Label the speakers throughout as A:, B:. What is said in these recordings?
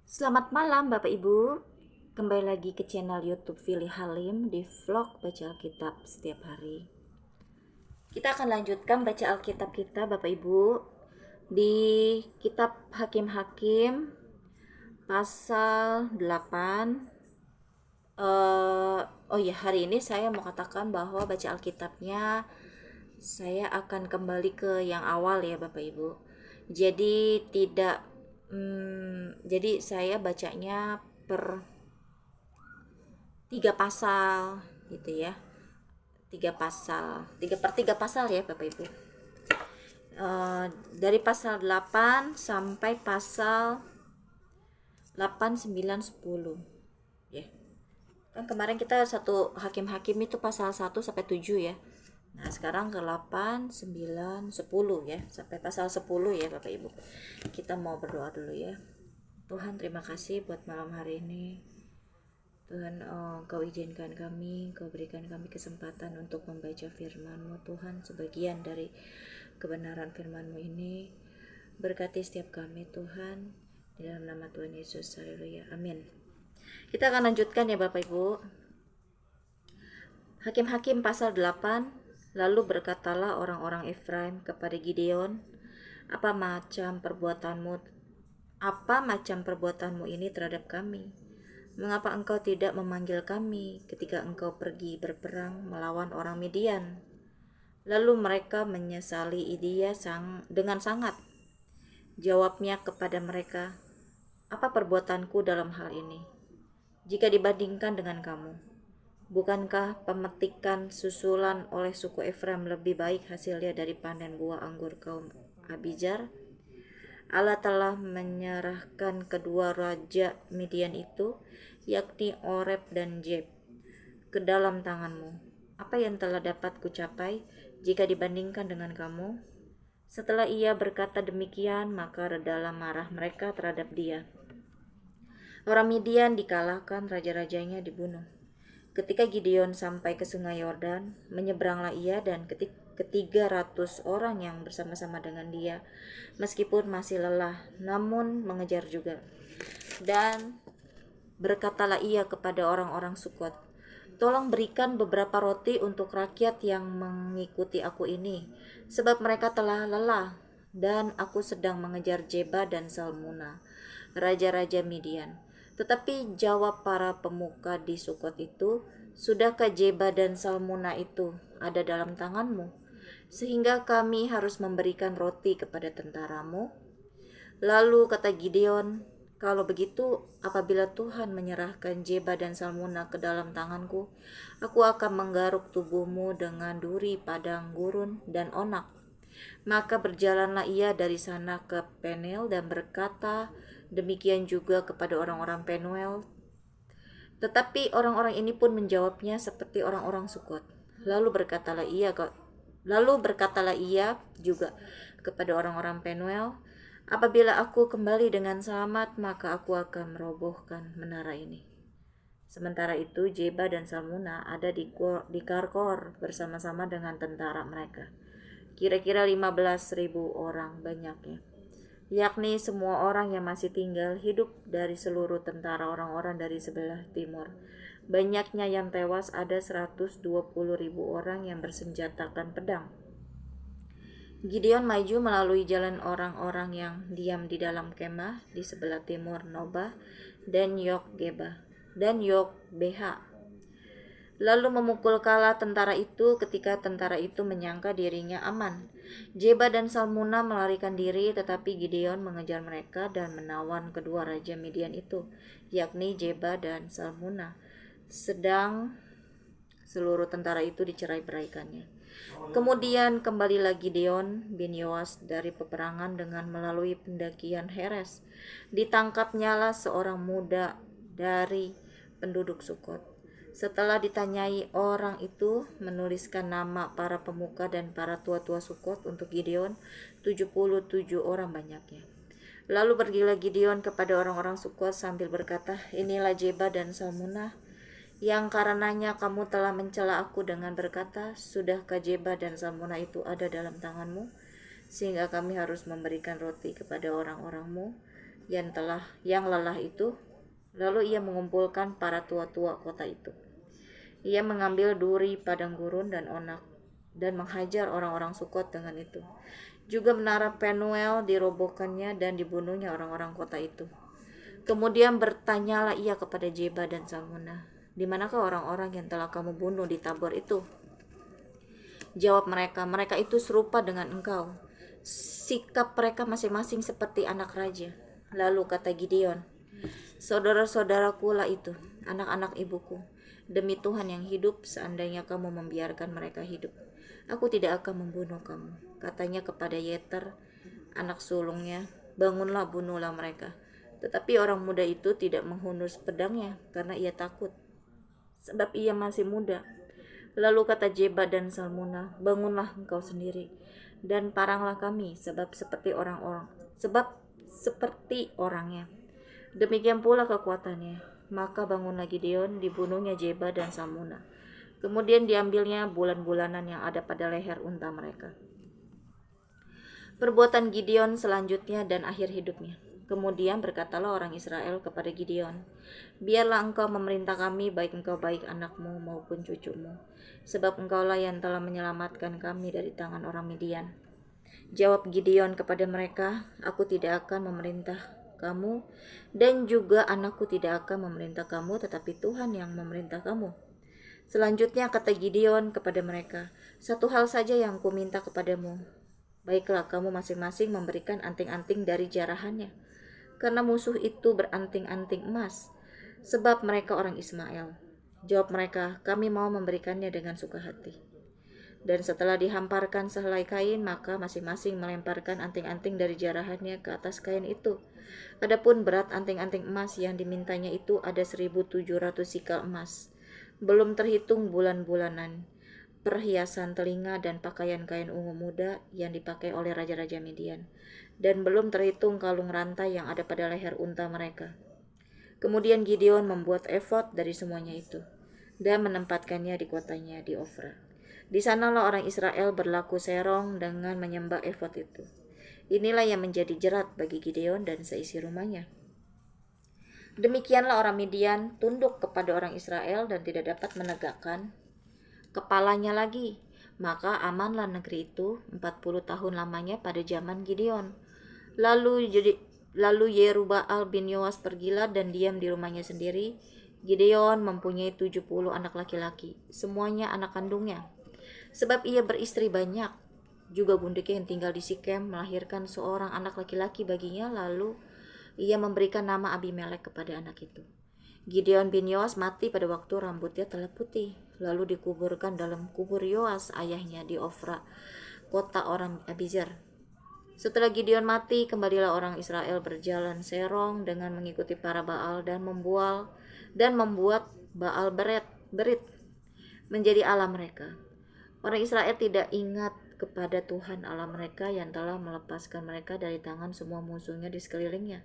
A: Selamat malam Bapak Ibu. Kembali lagi ke channel YouTube Fili Halim di vlog baca Alkitab setiap hari. Kita akan lanjutkan baca Alkitab kita Bapak Ibu di kitab Hakim-Hakim pasal 8. Oh ya, hari ini saya mau katakan bahwa baca Alkitabnya saya akan kembali ke yang awal ya Bapak Ibu. Jadi tidak jadi saya bacanya per 3 pasal gitu ya. 3 pasal ya Bapak Ibu. Dari pasal 8 sampai pasal 8, 9, 10 ya. Kan kemarin kita satu hakim-hakim itu pasal 1 sampai 7 ya. Nah, sekarang ke 8, 9, 10 ya, sampai pasal 10 ya Bapak Ibu. Kita mau berdoa dulu ya. Tuhan, terima kasih buat malam hari ini. Tuhan, Kau izinkan kami, Kau berikan kami kesempatan untuk membaca firman-Mu Tuhan. Sebagian dari kebenaran firman-Mu ini berkati setiap kami Tuhan. Di dalam nama Tuhan Yesus, haleluya, amin. Kita akan lanjutkan ya Bapak Ibu. Hakim-hakim pasal 8. Lalu berkatalah orang-orang Efraim kepada Gideon, apa macam perbuatanmu ini terhadap kami? Mengapa engkau tidak memanggil kami ketika engkau pergi berperang melawan orang Midian? Lalu mereka menyesali dia dengan sangat. Jawabnya kepada mereka, apa perbuatanku dalam hal ini? Jika dibandingkan dengan kamu, bukankah pemetikan susulan oleh suku Efraim lebih baik hasilnya dari panen buah anggur kaum Abijar? Allah telah menyerahkan kedua raja Midian itu, yakni Oreb dan Zeb, ke dalam tanganmu. Apa yang telah dapat kucapai jika dibandingkan dengan kamu? Setelah ia berkata demikian, maka redalah marah mereka terhadap dia. Orang Midian dikalahkan, raja-rajanya dibunuh. Ketika Gideon sampai ke sungai Yordan, menyeberanglah ia dan ke-300 orang yang bersama-sama dengan dia, meskipun masih lelah, namun mengejar juga. Dan berkatalah ia kepada orang-orang Sukot, tolong berikan beberapa roti untuk rakyat yang mengikuti aku ini, sebab mereka telah lelah, dan aku sedang mengejar Jeba dan Salmuna, raja-raja Midian. Tetapi jawab para pemuka di Sukot itu, sudahkah Jeba dan Salmuna itu ada dalam tanganmu, sehingga kami harus memberikan roti kepada tentaramu? Lalu kata Gideon, kalau begitu, apabila Tuhan menyerahkan Jeba dan Salmuna ke dalam tanganku, aku akan menggaruk tubuhmu dengan duri padang gurun dan onak. Maka berjalanlah ia dari sana ke Penel dan berkata demikian juga kepada orang-orang Penuel. Tetapi orang-orang ini pun menjawabnya seperti orang-orang Sukot. Lalu berkatalah ia juga kepada orang-orang Penuel, apabila aku kembali dengan selamat, maka aku akan merobohkan menara ini. Sementara itu Jeba dan Salmuna ada di Karkor bersama-sama dengan tentara mereka. Kira-kira 15.000 orang banyaknya, yakni semua orang yang masih tinggal hidup dari seluruh tentara orang-orang dari sebelah timur. Banyaknya yang tewas ada 120.000 orang yang bersenjatakan pedang. Gideon maju melalui jalan orang-orang yang diam di dalam kemah di sebelah timur Nobah dan Yokbeha. Lalu memukul kalah tentara itu ketika tentara itu menyangka dirinya aman. Jeba dan Salmuna melarikan diri, tetapi Gideon mengejar mereka dan menawan kedua raja Midian itu, yakni Jeba dan Salmuna. Sedang seluruh tentara itu dicerai-beraikannya. Kemudian kembalilah Gideon bin Yoas dari peperangan dengan melalui pendakian Heres. Ditangkapnyalah seorang muda dari penduduk Sukot. Setelah ditanyai, orang itu menuliskan nama para pemuka dan para tua-tua Sukot untuk Gideon, 77 orang banyaknya. Lalu pergilah Gideon kepada orang-orang Sukot sambil berkata, inilah Jeba dan Salmuna, yang karenanya kamu telah mencela aku dengan berkata, sudahkah Jeba dan Salmuna itu ada dalam tanganmu, sehingga kami harus memberikan roti kepada orang-orangmu? yang lelah itu. Lalu ia mengumpulkan para tua-tua kota itu. Ia mengambil duri padang gurun dan onak dan menghajar orang-orang Sukot dengan itu. Juga menara Penuel dirobohkannya dan dibunuhnya orang-orang kota itu. Kemudian bertanyalah ia kepada Jeba dan Salmuna, "Di manakah orang-orang yang telah kamu bunuh di Tabor itu?" Jawab mereka, "Mereka itu serupa dengan engkau. Sikap mereka masing-masing seperti anak raja." Lalu kata Gideon, "Saudara-saudaraku lah itu, anak-anak ibuku. Demi Tuhan yang hidup, seandainya kamu membiarkan mereka hidup, aku tidak akan membunuh kamu." Katanya kepada Yeter, anak sulungnya, "Bangunlah, bunuhlah mereka." Tetapi orang muda itu tidak menghunus pedangnya karena ia takut, sebab ia masih muda. Lalu kata Jeba dan Salmuna, "Bangunlah engkau sendiri dan paranglah kami, sebab seperti orangnya. Demikian pula kekuatannya." Maka bangunlah Gideon, dibunuhnya Jeba dan Salmuna. Kemudian diambilnya bulan-bulanan yang ada pada leher unta mereka. Perbuatan Gideon selanjutnya dan akhir hidupnya. Kemudian berkatalah orang Israel kepada Gideon, "Biarlah engkau memerintah kami, baik anakmu maupun cucumu, sebab engkaulah yang telah menyelamatkan kami dari tangan orang Midian." Jawab Gideon kepada mereka, "Aku tidak akan memerintah kamu, dan juga anakku tidak akan memerintah kamu, tetapi Tuhan yang memerintah kamu." Selanjutnya kata Gideon kepada mereka, "Satu hal saja yang kuminta kepadamu. Baiklah, kamu masing-masing memberikan anting-anting dari jarahannya, karena musuh itu beranting-anting emas, sebab mereka orang Ismail." Jawab mereka, "Kami mau memberikannya dengan suka hati." Dan setelah dihamparkan sehelai kain, maka masing-masing melemparkan anting-anting dari jarahannya ke atas kain itu. Adapun berat anting-anting emas yang dimintanya itu ada 1.700 sikal emas, belum terhitung bulan-bulanan, perhiasan telinga dan pakaian kain ungu muda yang dipakai oleh raja-raja Midian, dan belum terhitung kalung rantai yang ada pada leher unta mereka. Kemudian Gideon membuat efod dari semuanya itu dan menempatkannya di kotanya di Ofra. Di sanalah orang Israel berlaku serong dengan menyembah efod itu. Inilah yang menjadi jerat bagi Gideon dan seisi rumahnya. Demikianlah orang Midian tunduk kepada orang Israel dan tidak dapat menegakkan kepalanya lagi. Maka amanlah negeri itu 40 tahun lamanya pada zaman Gideon. Lalu Yerubbaal bin Yoas pergilah dan diam di rumahnya sendiri. Gideon mempunyai 70 anak laki-laki, semuanya anak kandungnya. Sebab ia beristri banyak. Juga bundiknya yang tinggal di Sikem melahirkan seorang anak laki-laki baginya, lalu ia memberikan nama Abimelek kepada anak itu. Gideon bin Yoas mati pada waktu rambutnya telah putih, lalu dikuburkan dalam kubur Yoas ayahnya di Ofra, kota orang Abiezer. Setelah Gideon mati, kembalilah orang Israel berjalan serong dengan mengikuti para Baal dan membuat Baal Berit menjadi Allah mereka. Orang Israel tidak ingat kepada Tuhan Allah mereka yang telah melepaskan mereka dari tangan semua musuhnya di sekelilingnya.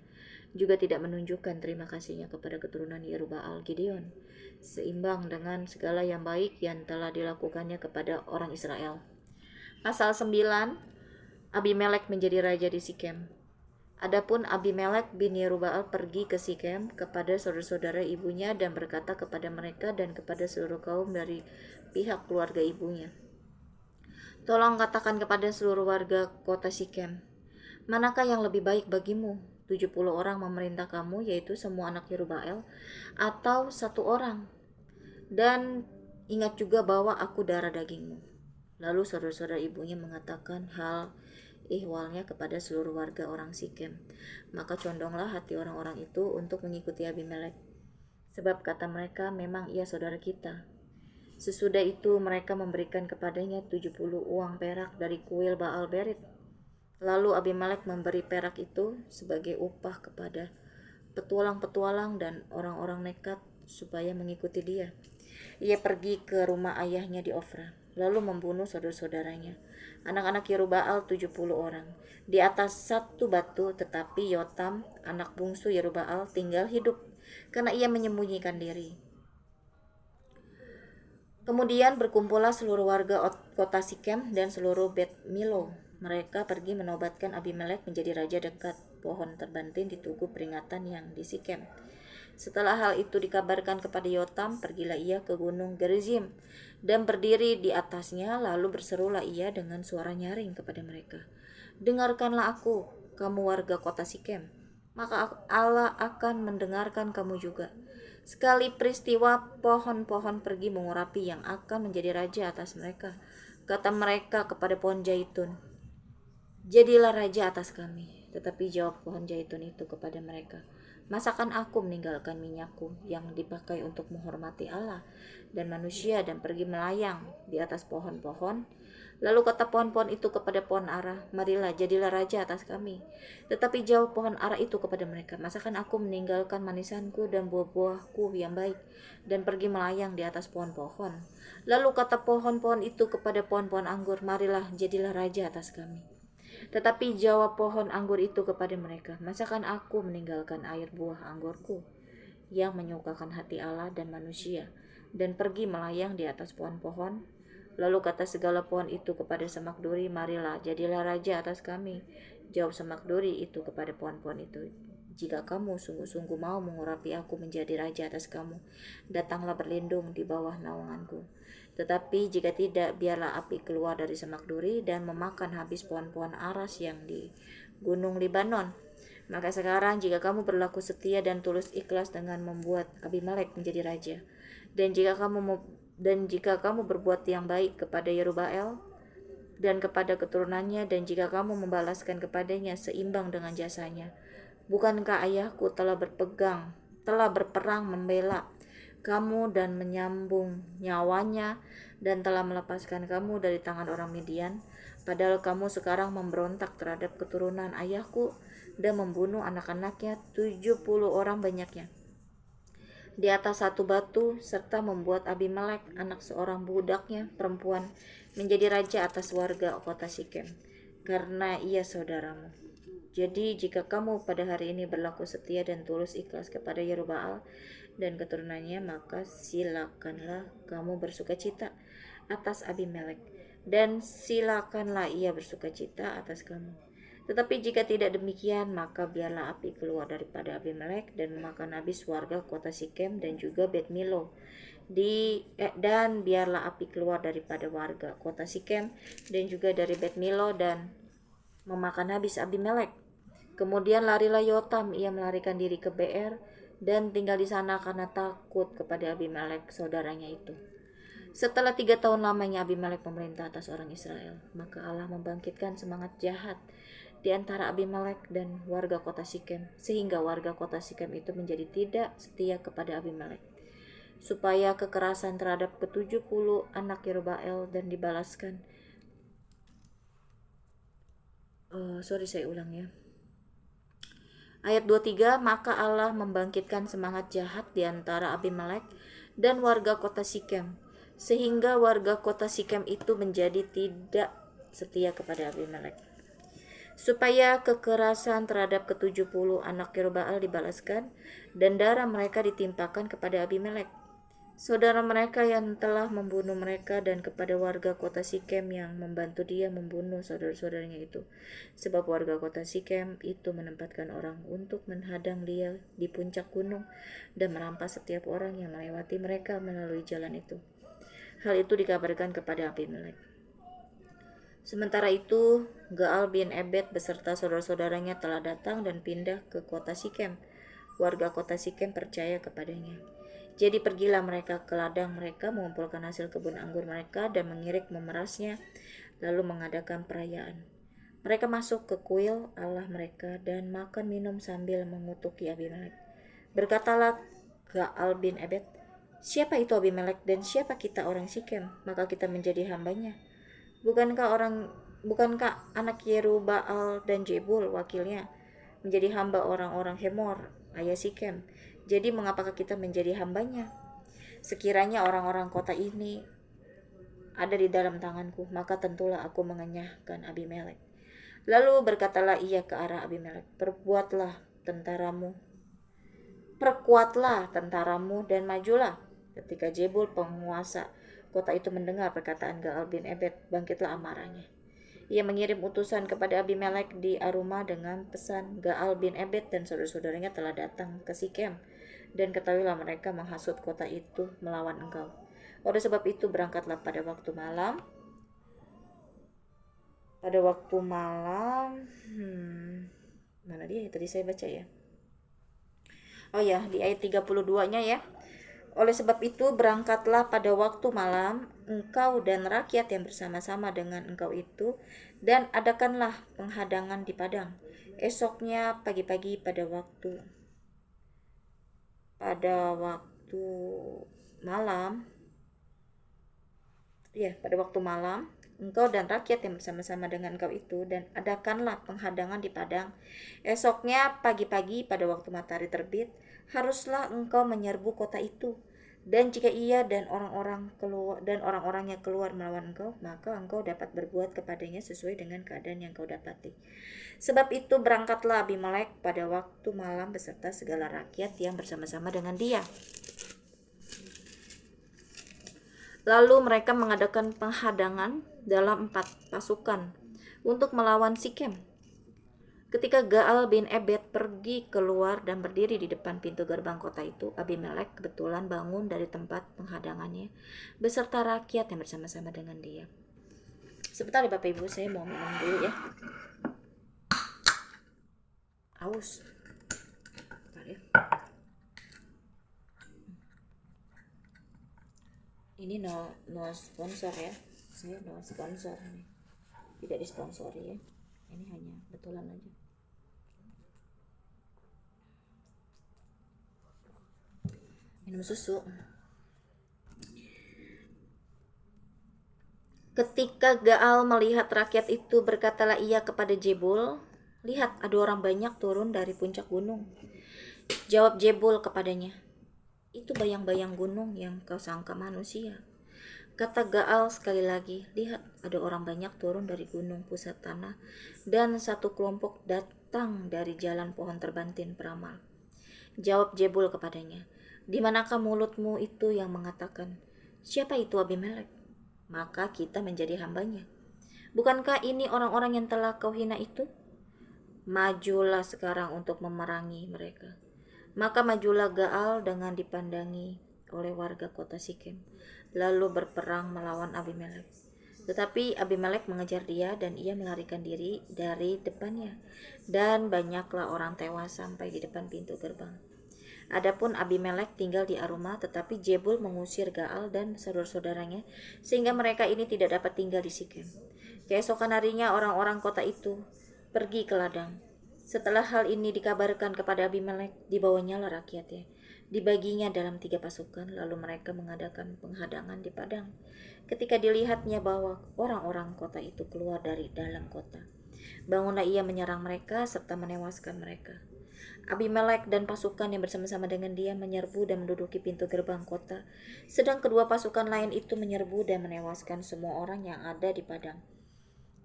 A: Juga tidak menunjukkan terima kasihnya kepada keturunan Yerubbaal Gideon, seimbang dengan segala yang baik yang telah dilakukannya kepada orang Israel. Pasal 9, Abimelek menjadi raja di Sikem. Adapun Abimelek bin Yerubbaal pergi ke Sikem kepada saudara-saudara ibunya dan berkata kepada mereka dan kepada seluruh kaum dari pihak keluarga ibunya, "Tolong katakan kepada seluruh warga kota Sikem, manakah yang lebih baik bagimu? 70 orang memerintah kamu, yaitu semua anak Yerubbaal, atau 1 orang? Dan ingat juga bahwa aku darah dagingmu." Lalu saudara-saudara ibunya mengatakan hal ihwalnya kepada seluruh warga orang Sikem. Maka condonglah hati orang-orang itu untuk mengikuti Abimelek, sebab kata mereka, "Memang ia saudara kita." Sesudah itu mereka memberikan kepadanya 70 uang perak dari kuil Baal Berit. Lalu Abimelek memberi perak itu sebagai upah kepada petualang-petualang dan orang-orang nekat supaya mengikuti dia. Ia pergi ke rumah ayahnya di Ofra, lalu membunuh saudara-saudaranya, anak-anak Yerubbaal 70 orang, di atas satu batu. Tetapi Yotam, anak bungsu Yerubbaal, tinggal hidup, karena ia menyembunyikan diri. Kemudian berkumpullah seluruh warga kota Sikem dan seluruh Bet Milo. Mereka pergi menobatkan Abimelek menjadi raja dekat pohon terbantin di tugu peringatan yang di Sikem. Setelah hal itu dikabarkan kepada Yotam, pergilah ia ke gunung Gerizim dan berdiri di atasnya, lalu berserulah ia dengan suara nyaring kepada mereka, "Dengarkanlah aku, kamu warga kota Sikem, maka Allah akan mendengarkan kamu juga. Sekali peristiwa pohon-pohon pergi mengurapi yang akan menjadi raja atas mereka. Kata mereka kepada pohon zaitun, jadilah raja atas kami." Tetapi jawab pohon zaitun itu kepada mereka, "Masakan aku meninggalkan minyakku yang dipakai untuk menghormati Allah dan manusia dan pergi melayang di atas pohon-pohon?" Lalu kata pohon-pohon itu kepada pohon ara, "Marilah, jadilah raja atas kami." Tetapi jawab pohon ara itu kepada mereka, "Masakan aku meninggalkan manisanku dan buah-buahku yang baik dan pergi melayang di atas pohon-pohon?" Lalu kata pohon-pohon itu kepada pohon-pohon anggur, "Marilah, jadilah raja atas kami." Tetapi jawab pohon anggur itu kepada mereka, "Masakan aku meninggalkan air buah anggurku yang menyukakan hati Allah dan manusia dan pergi melayang di atas pohon-pohon?" Lalu kata segala pohon itu kepada semak duri, "Marilah, jadilah raja atas kami." Jawab semak duri itu kepada pohon-pohon itu, "Jika kamu sungguh-sungguh mau mengurapi aku menjadi raja atas kamu, datanglah berlindung di bawah naunganku. Tetapi jika tidak, biarlah api keluar dari semak duri dan memakan habis pohon-pohon aras yang di gunung Libanon. Maka sekarang jika kamu berlaku setia dan tulus ikhlas dengan membuat Abimelek menjadi raja, dan jika kamu berbuat yang baik kepada Yerubbaal dan kepada keturunannya, dan jika kamu membalaskan kepadanya seimbang dengan jasanya, bukankah ayahku telah berperang membela kamu dan menyambung nyawanya dan telah melepaskan kamu dari tangan orang Midian? Padahal kamu sekarang memberontak terhadap keturunan ayahku dan membunuh anak-anaknya 70 orang banyaknya di atas satu batu, serta membuat Abimelek, anak seorang budaknya perempuan, menjadi raja atas warga kota Sikem, karena ia saudaramu. Jadi jika kamu pada hari ini berlaku setia dan tulus ikhlas kepada Yerubbaal dan keturunannya, maka silakanlah kamu bersukacita atas Abimelek, dan silakanlah ia bersukacita atas kamu. Tetapi jika tidak demikian, maka biarlah api keluar daripada Abimelek dan memakan habis warga kota Sikem dan juga Bet Milo. Dan biarlah api keluar daripada warga kota Sikem dan juga dari Bet Milo dan memakan habis Abimelek. Kemudian larilah Yotam, ia melarikan diri ke Beer dan tinggal di sana karena takut kepada Abimelek saudaranya itu. Setelah 3 tahun lamanya Abimelek memerintah atas orang Israel, maka Allah membangkitkan semangat jahat di antara Abimelek dan warga kota Sikem, sehingga warga kota Sikem itu menjadi tidak setia kepada Abimelek, supaya kekerasan terhadap ke-70 anak Yerubbaal dan dibalaskan. Saya ulang ya. Ayat 23, maka Allah membangkitkan semangat jahat di antara Abimelek dan warga kota Sikem, sehingga warga kota Sikem itu menjadi tidak setia kepada Abimelek, supaya kekerasan terhadap ke-70 anak Yerubbaal dibalaskan dan darah mereka ditimpakan kepada Abimelek, saudara mereka yang telah membunuh mereka, dan kepada warga kota Sikem yang membantu dia membunuh saudara-saudaranya itu. Sebab warga kota Sikem itu menempatkan orang untuk menghadang dia di puncak gunung dan merampas setiap orang yang melewati mereka melalui jalan itu. Hal itu dikabarkan kepada Abimelek. Sementara itu, Gaal bin Ebed beserta saudara-saudaranya telah datang dan pindah ke kota Sikem. Warga kota Sikem percaya kepadanya. Jadi pergilah mereka ke ladang mereka, mengumpulkan hasil kebun anggur mereka dan mengirik memerasnya, lalu mengadakan perayaan. Mereka masuk ke kuil Allah mereka dan makan minum sambil mengutuki Abimelek. Berkatalah Gaal bin Ebed, "Siapa itu Abimelek dan siapa kita orang Sikem, maka kita menjadi hambanya? Bukankah anak Yerubbaal dan Jebul wakilnya menjadi hamba orang-orang Hemor, ayah Sikem? Jadi mengapakah kita menjadi hambanya? Sekiranya orang-orang kota ini ada di dalam tanganku, maka tentulah aku mengenyahkan Abimelek." Lalu berkatalah ia ke arah Abimelek, perkuatlah tentaramu dan majulah." Ketika Jebul penguasa kota itu mendengar perkataan Gaal bin Ebed, bangkitlah amarahnya. Ia mengirim utusan kepada Abimelek di Aruma dengan pesan, Gaal bin Ebed dan saudara-saudaranya telah datang ke Sikem, dan ketahuilah mereka menghasut kota itu melawan engkau. Oleh sebab itu berangkatlah pada waktu malam. Mana dia tadi saya baca ya? Oh ya, di ayat 32-nya ya. Oleh sebab itu berangkatlah pada waktu malam engkau dan rakyat yang bersama-sama dengan engkau itu, dan adakanlah penghadangan di padang. Esoknya pagi-pagi pada waktu malam, pada waktu malam engkau dan rakyat yang bersama-sama dengan engkau itu, dan adakanlah penghadangan di padang. Esoknya pagi-pagi pada waktu matahari terbit, haruslah engkau menyerbu kota itu. Dan jika ia dan orang-orangnya keluar melawan engkau, maka engkau dapat berbuat kepadanya sesuai dengan keadaan yang kau dapati. Sebab itu berangkatlah Abimelek pada waktu malam beserta segala rakyat yang bersama-sama dengan dia. Lalu mereka mengadakan penghadangan dalam 4 pasukan untuk melawan Sikem. Ketika Gaal bin Ebed pergi keluar dan berdiri di depan pintu gerbang kota itu, Abimelek kebetulan bangun dari tempat penghadangannya beserta rakyat yang bersama-sama dengan dia. Sebentar ya Bapak Ibu, saya mau minum dulu ya. Aus. Bentar ya. Ini no sponsor ya, saya no sponsor nih, tidak disponsori ya, ini hanya betulan aja. Minum susu. Ketika Gaal melihat rakyat itu, berkatalah ia kepada Jebul, lihat ada orang banyak turun dari puncak gunung. Jawab Jebul kepadanya, itu bayang-bayang gunung yang kau sangka manusia. Kata Gaal sekali lagi, lihat ada orang banyak turun dari gunung pusat tanah, dan satu kelompok datang dari jalan pohon terbantin peramal. Jawab Jebul kepadanya, di manakah mulutmu itu yang mengatakan, siapa itu Abimelek? Maka kita menjadi hambanya. Bukankah ini orang-orang yang telah kau hina itu? Majulah sekarang untuk memerangi mereka. Maka majulah Gaal dengan dipandangi oleh warga kota Sikem, lalu berperang melawan Abimelek. Tetapi Abimelek mengejar dia dan ia melarikan diri dari depannya, dan banyaklah orang tewas sampai di depan pintu gerbang. Adapun Abimelek tinggal di Aruma, tetapi Jebul mengusir Gaal dan saudara-saudaranya sehingga mereka ini tidak dapat tinggal di Sikem. Keesokan harinya orang-orang kota itu pergi ke ladang. Setelah hal ini dikabarkan kepada Abimelek, dibawanya lah rakyatnya, dibaginya dalam 3 pasukan, lalu mereka mengadakan penghadangan di padang. Ketika dilihatnya bahwa orang-orang kota itu keluar dari dalam kota, bangunlah ia menyerang mereka serta menewaskan mereka. Abimelek dan pasukan yang bersama-sama dengan dia menyerbu dan menduduki pintu gerbang kota, sedang kedua pasukan lain itu menyerbu dan menewaskan semua orang yang ada di padang.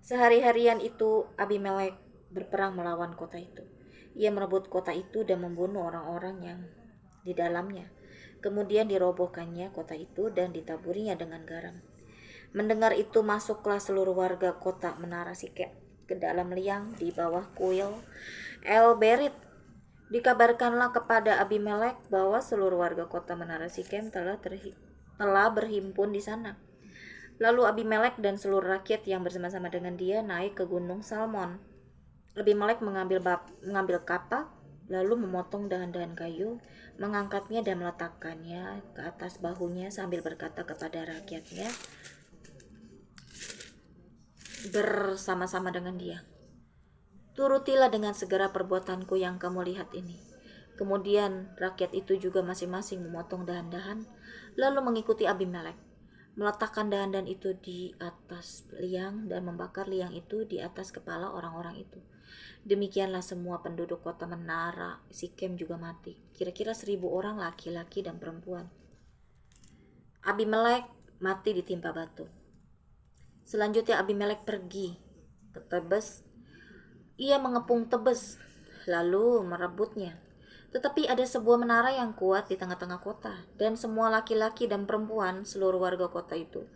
A: Sehari-harian itu Abimelek berperang melawan kota itu. Ia merebut kota itu dan membunuh orang-orang yang di dalamnya. Kemudian dirobohkannya kota itu dan ditaburinya dengan garam. Mendengar itu masuklah seluruh warga kota menara Sikem ke dalam liang di bawah kuil El Berit. Dikabarkanlah kepada Abimelek bahwa seluruh warga kota menara Sikem telah berhimpun di sana. Lalu Abimelek dan seluruh rakyat yang bersama-sama dengan dia naik ke gunung Salmon. Abimelek mengambil kapak, lalu memotong dahan-dahan kayu, mengangkatnya dan meletakkannya ke atas bahunya sambil berkata kepada rakyatnya bersama-sama dengan dia, turutilah dengan segera perbuatanku yang kamu lihat ini. Kemudian rakyat itu juga masing-masing memotong dahan-dahan, lalu mengikuti Abimelek, meletakkan dahan-dahan itu di atas liang dan membakar liang itu di atas kepala orang-orang itu. Demikianlah semua penduduk kota menara Sikem juga mati, kira-kira 1.000 orang laki-laki dan perempuan. Abimelek mati ditimpa batu. Selanjutnya Abimelek pergi ke Tebes. Ia mengepung Tebes lalu merebutnya. Tetapi ada sebuah menara yang kuat di tengah-tengah kota, dan semua laki-laki dan perempuan seluruh warga kota itu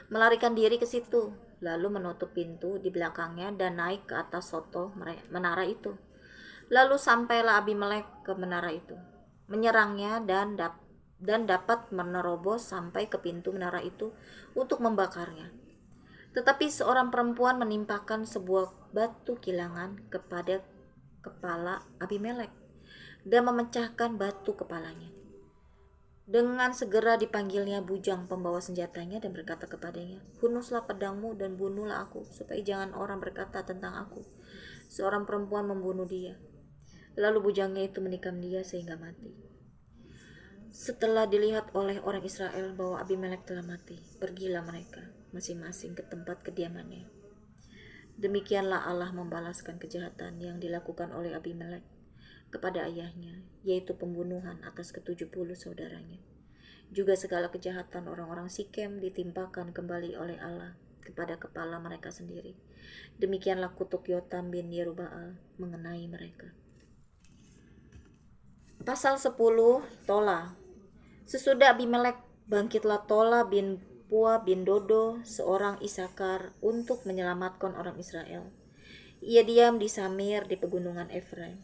A: melarikan diri ke situ, lalu menutup pintu di belakangnya dan naik ke atas soto menara itu. Lalu sampailah Abimelek ke menara itu, menyerangnya dan dapat menerobos sampai ke pintu menara itu untuk membakarnya. Tetapi seorang perempuan menimpakan sebuah batu kilangan kepada kepala Abimelek dan memecahkan batu kepalanya. Dengan segera dipanggilnya bujang pembawa senjatanya dan berkata kepadanya, "Hunuslah pedangmu dan bunuhlah aku, supaya jangan orang berkata tentang aku, seorang perempuan membunuh dia." Lalu bujangnya itu menikam dia sehingga mati. Setelah dilihat oleh orang Israel bahwa Abimelek telah mati, pergilah mereka masing-masing ke tempat kediamannya. Demikianlah Allah membalaskan kejahatan yang dilakukan oleh Abimelek kepada ayahnya, yaitu pembunuhan atas ke-70 saudaranya. Juga segala kejahatan orang-orang Sikem ditimpakan kembali oleh Allah kepada kepala mereka sendiri. Demikianlah kutuk Yotam bin Yerubbaal mengenai mereka. Pasal 10, Tola. Sesudah Abimelek, bangkitlah Tola bin Pua bin Dodo, seorang Isakar, untuk menyelamatkan orang Israel. Ia diam di Samir di pegunungan Efraim,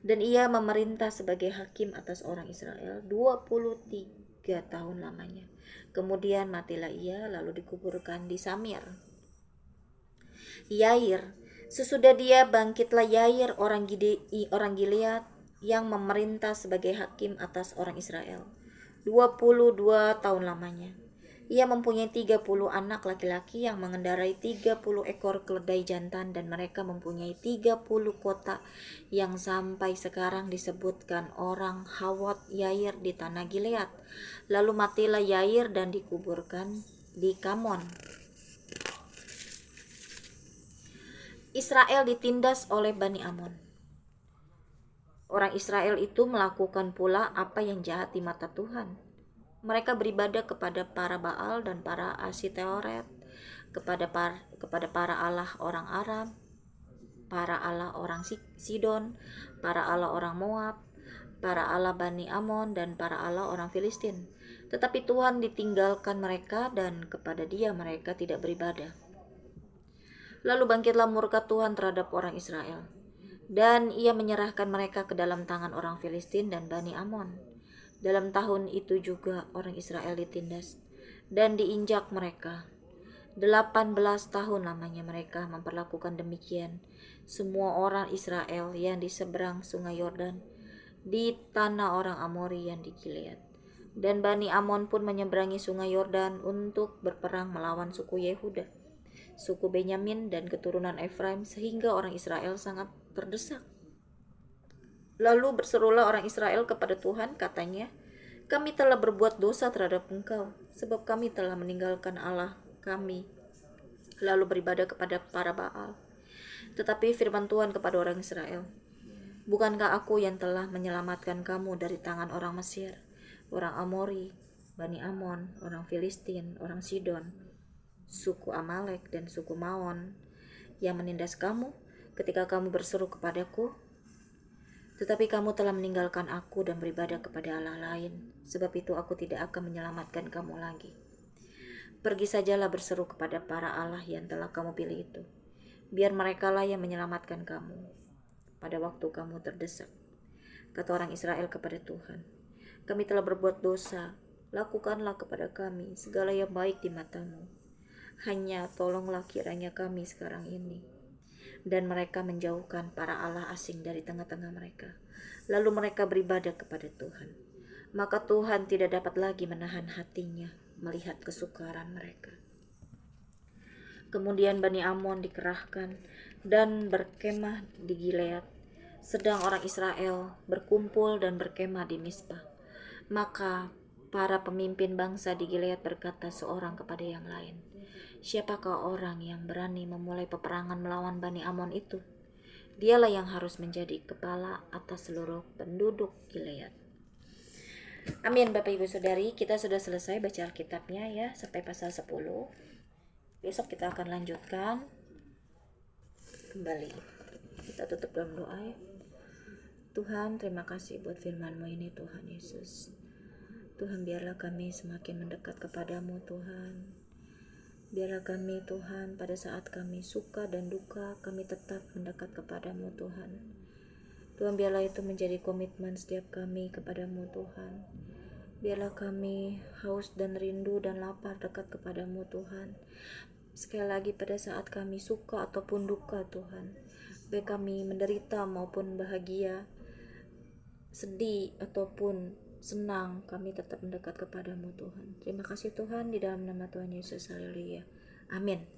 A: dan ia memerintah sebagai hakim atas orang Israel 23 tahun lamanya. Kemudian matilah ia, lalu dikuburkan di Samir. Yair. Sesudah dia bangkitlah Yair orang Gilead yang memerintah sebagai hakim atas orang Israel 22 tahun lamanya. Ia mempunyai 30 anak laki-laki yang mengendarai 30 ekor keledai jantan, dan mereka mempunyai 30 kota yang sampai sekarang disebutkan orang Hawat Yair di tanah Gilead. Lalu matilah Yair dan dikuburkan di Kamon. Israel ditindas oleh Bani Amon. Orang Israel itu melakukan pula apa yang jahat di mata Tuhan. Mereka beribadah kepada para Baal dan para Asitoret, kepada para Allah orang Aram, para Allah orang Sidon, para Allah orang Moab, para Allah Bani Amon, dan para Allah orang Filistin. Tetapi Tuhan ditinggalkan mereka, dan kepada Dia mereka tidak beribadah. Lalu bangkitlah murka Tuhan terhadap orang Israel, dan Ia menyerahkan mereka ke dalam tangan orang Filistin dan Bani Amon. Dalam tahun itu juga orang Israel ditindas dan diinjak mereka. 18 tahun lamanya mereka memperlakukan demikian semua orang Israel yang di seberang sungai Yordan, di tanah orang Amori yang di Gilead. Dan Bani Amon pun menyeberangi sungai Yordan untuk berperang melawan suku Yehuda, suku Benyamin, dan keturunan Efraim, sehingga orang Israel sangat terdesak. Lalu berserulah orang Israel kepada Tuhan, katanya, "Kami telah berbuat dosa terhadap Engkau, sebab kami telah meninggalkan Allah kami, lalu beribadah kepada para Baal." Tetapi firman Tuhan kepada orang Israel, "Bukankah aku yang telah menyelamatkan kamu dari tangan orang Mesir, orang Amori, Bani Amon, orang Filistin, orang Sidon, suku Amalek, dan suku Maon, yang menindas kamu ketika kamu berseru kepadaku? Tetapi kamu telah meninggalkan aku dan beribadah kepada Allah lain. Sebab itu aku tidak akan menyelamatkan kamu lagi. Pergi sajalah berseru kepada para Allah yang telah kamu pilih itu. Biar merekalah yang menyelamatkan kamu pada waktu kamu terdesak." Kata orang Israel kepada Tuhan, "Kami telah berbuat dosa. Lakukanlah kepada kami segala yang baik di matamu. Hanya tolonglah kiranya kami sekarang ini." Dan mereka menjauhkan para Allah asing dari tengah-tengah mereka. Lalu mereka beribadah kepada Tuhan. Maka Tuhan tidak dapat lagi menahan hatinya melihat kesukaran mereka. Kemudian Bani Amon dikerahkan dan berkemah di Gilead, sedang orang Israel berkumpul dan berkemah di Mispa. Maka para pemimpin bangsa di Gilead berkata seorang kepada yang lain, "Siapakah orang yang berani memulai peperangan melawan Bani Amon itu? Dialah yang harus menjadi kepala atas seluruh penduduk Gilead." Amin. Bapak Ibu Saudari, kita sudah selesai baca Alkitabnya ya, sampai pasal 10. Besok kita akan lanjutkan kembali. Kita tutup dalam doa ya. Tuhan, terima kasih buat firman-Mu ini Tuhan Yesus. Tuhan, biarlah kami semakin mendekat kepadamu Tuhan. Biarlah kami Tuhan, pada saat kami suka dan duka, kami tetap mendekat kepadamu Tuhan. Tuhan, biarlah itu menjadi komitmen setiap kami kepadamu Tuhan. Biarlah kami haus dan rindu dan lapar dekat kepadamu Tuhan. Sekali lagi pada saat kami suka ataupun duka Tuhan, baik kami menderita maupun bahagia, sedih ataupun senang, kami tetap mendekat kepadamu Tuhan. Terima kasih Tuhan, di dalam nama Tuhan Yesus, haleluya, amin.